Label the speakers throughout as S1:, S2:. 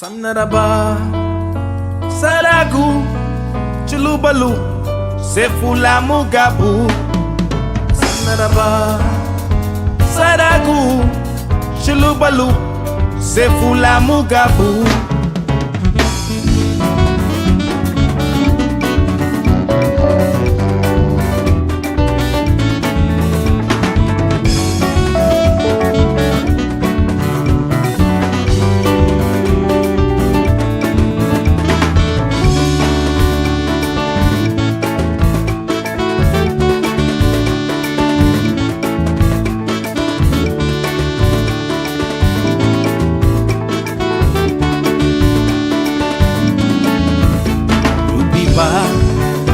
S1: Samnaraba Saragu Chulubalu Sefula Mugabu Samnaraba Saragu Chulubalu Sefula Mugabu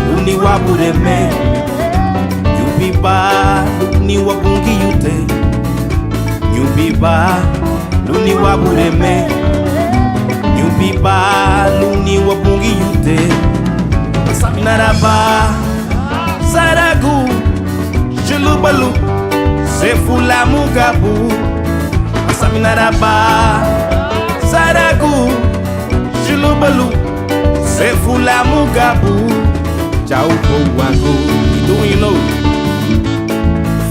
S1: Luni wabureme Yubiba luni wabungi yute Yubiba luni wabureme Yubiba luni wabungi yute Saminaraba Saragu Chulubalu Sefula Mugabu Saminaraba Saragu Chulubalu Sefula Mugabu Chaupo wangu Itu you know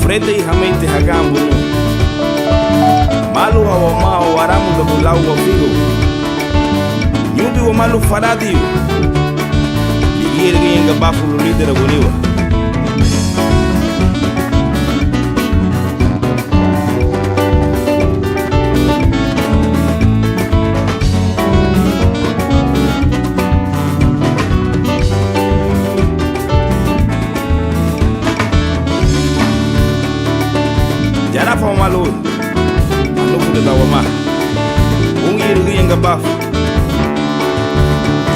S1: Frete hamente hagambu Malu hawa mao waramu gabulau wa figo Nyubi wa malu faradiyo Ligiri yenga bafu lulite na guniwa Jana fa malo ando kuda da wama ungi rugi yenga bafu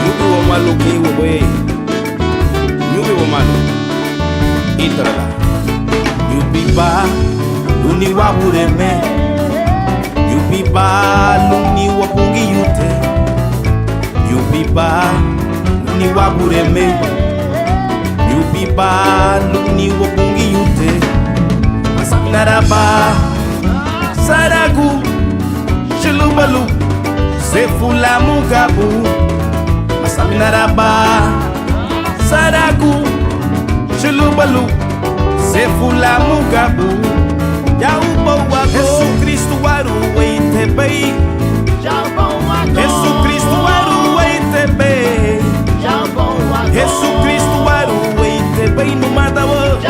S1: yubi wa malo ke wo boye yubi wa malo itrala yubi ba luni wa bureme yubi ba luni wa bungi yute yubi ba luni wa bureme yubi ba luni wa bungi yute Saminaraba Saragu Chulubalu Sefula Mugabu Saminaraba Saragu Chulubalu Sefula Mugabu Jaubo wako Yesu Kristu waru weite bei Yesu Kristu waru weite bei Yesu Kristu waru weite bei no matter what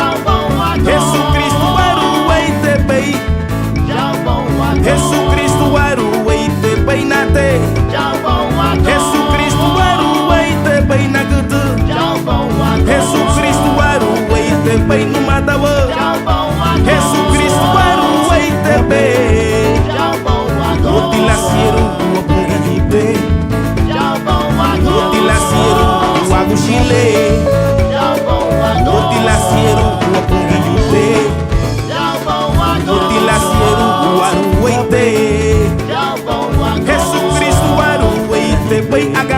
S1: Yesu Kristu waru weite bei Yesu Kristu waru weite bei nate Yesu Kristu waru weite bei na gutu Yesu Kristu waru weite bei no matter what Yesu Kristu waru weite bei Roti siero wa pungijipe Roti siero wa gushile Roti siero wa pungijipe Roti siero wa ruweite Yesu Kristu waru weite bei aga